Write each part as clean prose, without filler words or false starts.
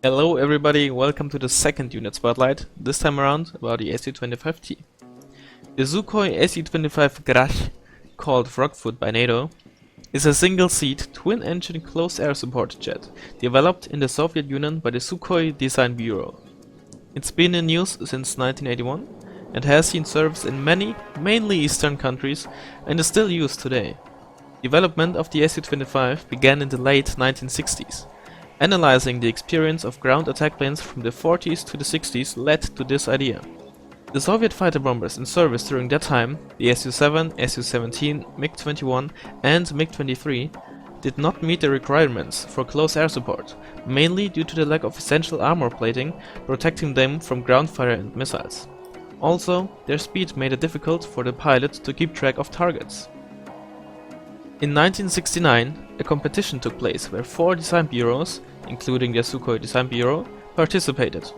Hello everybody, welcome to the second unit spotlight, this time around about the Su-25T. The Sukhoi Su-25 Grach, called Frogfoot by NATO, is a single-seat, twin-engine close-air support jet, developed in the Soviet Union by the Sukhoi Design Bureau. It's been in use since 1981 and has seen service in many, mainly Eastern countries, and is still used today. Development of the Su-25 began in the late 1960s. Analyzing the experience of ground attack planes from the 40s to the 60s led to this idea. The Soviet fighter bombers in service during that time, the Su-7, Su-17, MiG-21 and MiG-23, did not meet the requirements for close air support, mainly due to the lack of essential armor plating protecting them from ground fire and missiles. Also, their speed made it difficult for the pilot to keep track of targets. In 1969, a competition took place where 4 design bureaus, including the Sukhoi Design Bureau, participated.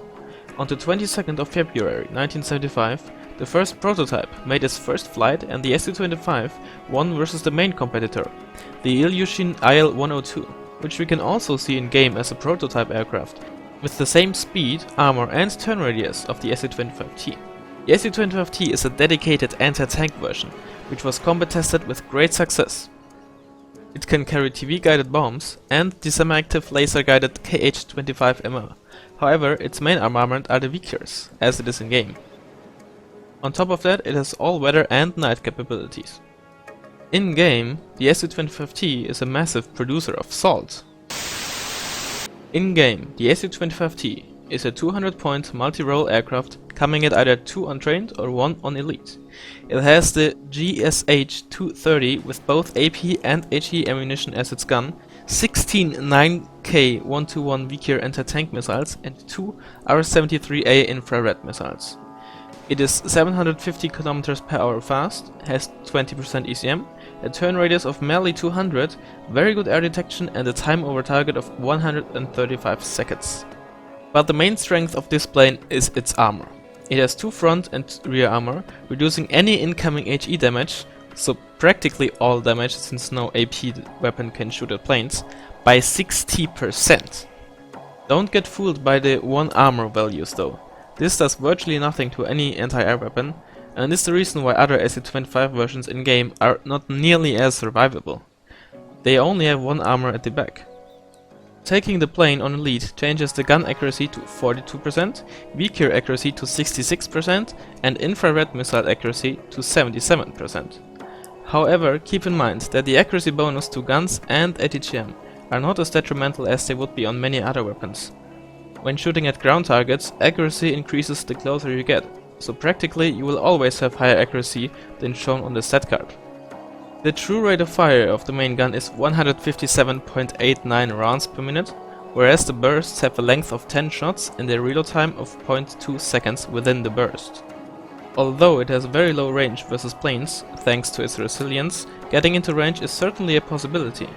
On the 22nd of February 1975, the first prototype made its first flight and the Su-25 won versus the main competitor, the Ilyushin IL-102, which we can also see in game as a prototype aircraft, with the same speed, armor and turn radius of the Su-25T. The Su-25T is a dedicated anti-tank version, which was combat tested with great success. It can carry TV-guided bombs and the semi-active laser-guided Kh-25ML. However, its main armament are the Vickers, as it is in-game. On top of that, it has all-weather and night capabilities. In-game, the Su-25T is a massive producer of salt. In-game, the Su-25T is a 200-point multi-role aircraft coming at either 2 on trained or 1 on elite. It has the GSH-230 with both AP and HE ammunition as its gun, 16 9K121 Vickers anti-tank missiles and 2 R-73A infrared missiles. It is 750 km per hour fast, has 20% ECM, a turn radius of merely 200, very good air detection and a time over target of 135 seconds. But the main strength of this plane is its armor. It has 2 front and rear armor, reducing any incoming HE damage, so practically all damage since no AP weapon can shoot at planes, by 60%. Don't get fooled by the 1 armor values though. This does virtually nothing to any anti-air weapon, and is the reason why other Su-25 versions in-game are not nearly as survivable. They only have 1 armor at the back. Taking the plane on elite changes the gun accuracy to 42%, Vickers accuracy to 66% and infrared missile accuracy to 77%. However, keep in mind that the accuracy bonus to guns and ATGM are not as detrimental as they would be on many other weapons. When shooting at ground targets, accuracy increases the closer you get, so practically you will always have higher accuracy than shown on the stat card. The true rate of fire of the main gun is 157.89 rounds per minute, whereas the bursts have a length of 10 shots and a reload time of 0.2 seconds within the burst. Although it has very low range versus planes, thanks to its resilience, getting into range is certainly a possibility,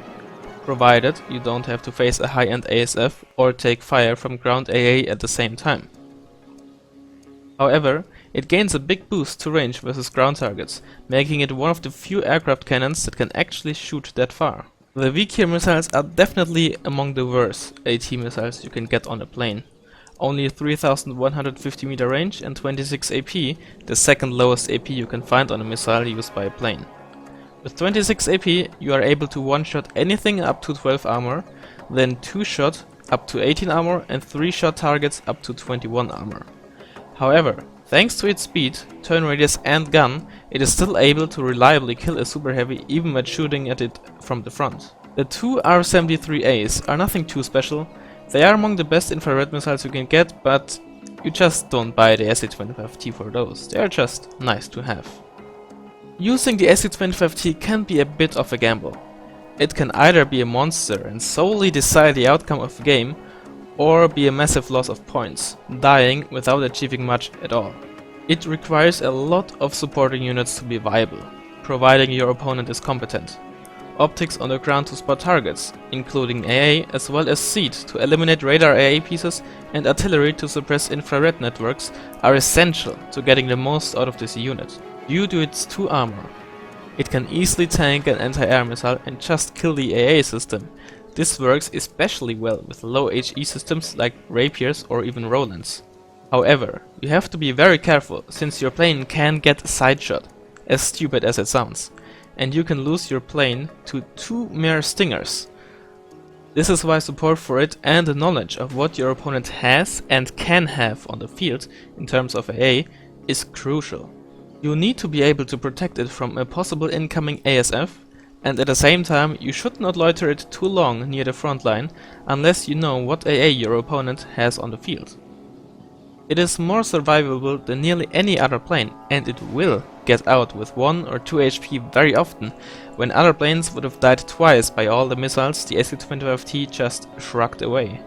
provided you don't have to face a high-end ASF or take fire from ground AA at the same time. However, it gains a big boost to range versus ground targets, making it one of the few aircraft cannons that can actually shoot that far. The Vickers missiles are definitely among the worst AT missiles you can get on a plane. Only 3150 meter range and 26 AP, the second lowest AP you can find on a missile used by a plane. With 26 AP, you are able to one-shot anything up to 12 armor, then 2-shot up to 18 armor and 3-shot targets up to 21 armor. However, thanks to its speed, turn radius and gun, it is still able to reliably kill a super heavy even when shooting at it from the front. The 2 R-73As are nothing too special. They are among the best infrared missiles you can get, but you just don't buy the Su-25T for those. They are just nice to have. Using the Su-25T can be a bit of a gamble. It can either be a monster and solely decide the outcome of the game, or be a massive loss of points, dying without achieving much at all. It requires a lot of supporting units to be viable, providing your opponent is competent. Optics on the ground to spot targets, including AA, as well as SEAD to eliminate radar AA pieces and artillery to suppress infrared networks, are essential to getting the most out of this unit. Due to its 2 armor, it can easily tank an anti-air missile and just kill the AA system, This works especially well with low HE systems like rapiers or even Rolands. However, you have to be very careful since your plane can get side-shot, as stupid as it sounds, and you can lose your plane to 2 mere stingers. This is why support for it and the knowledge of what your opponent has and can have on the field in terms of AA is crucial. You need to be able to protect it from a possible incoming ASF, and at the same time you should not loiter it too long near the front line unless you know what AA your opponent has on the field. It is more survivable than nearly any other plane, and it will get out with 1 or 2 HP very often, when other planes would have died twice by all the missiles the Su-25T just shrugged away.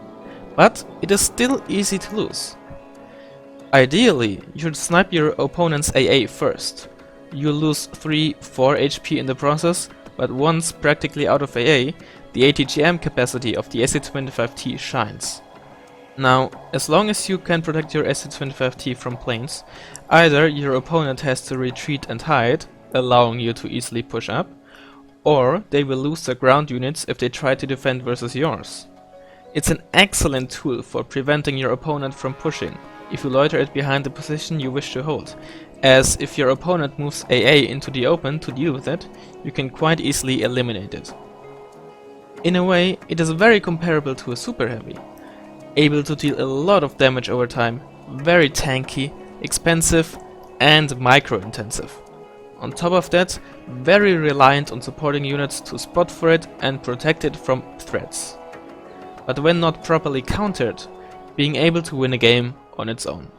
But it is still easy to lose. Ideally, you should snipe your opponent's AA first. You'll lose 3-4 HP in the process, but once practically out of AA, the ATGM capacity of the Su-25T shines. Now, as long as you can protect your Su-25T from planes, either your opponent has to retreat and hide, allowing you to easily push up, or they will lose their ground units if they try to defend versus yours. It's an excellent tool for preventing your opponent from pushing, if you loiter it behind the position you wish to hold, as if your opponent moves AA into the open to deal with it, you can quite easily eliminate it. In a way, it is very comparable to a super heavy. Able to deal a lot of damage over time, very tanky, expensive and micro-intensive. On top of that, very reliant on supporting units to spot for it and protect it from threats. But when not properly countered, being able to win a game on its own.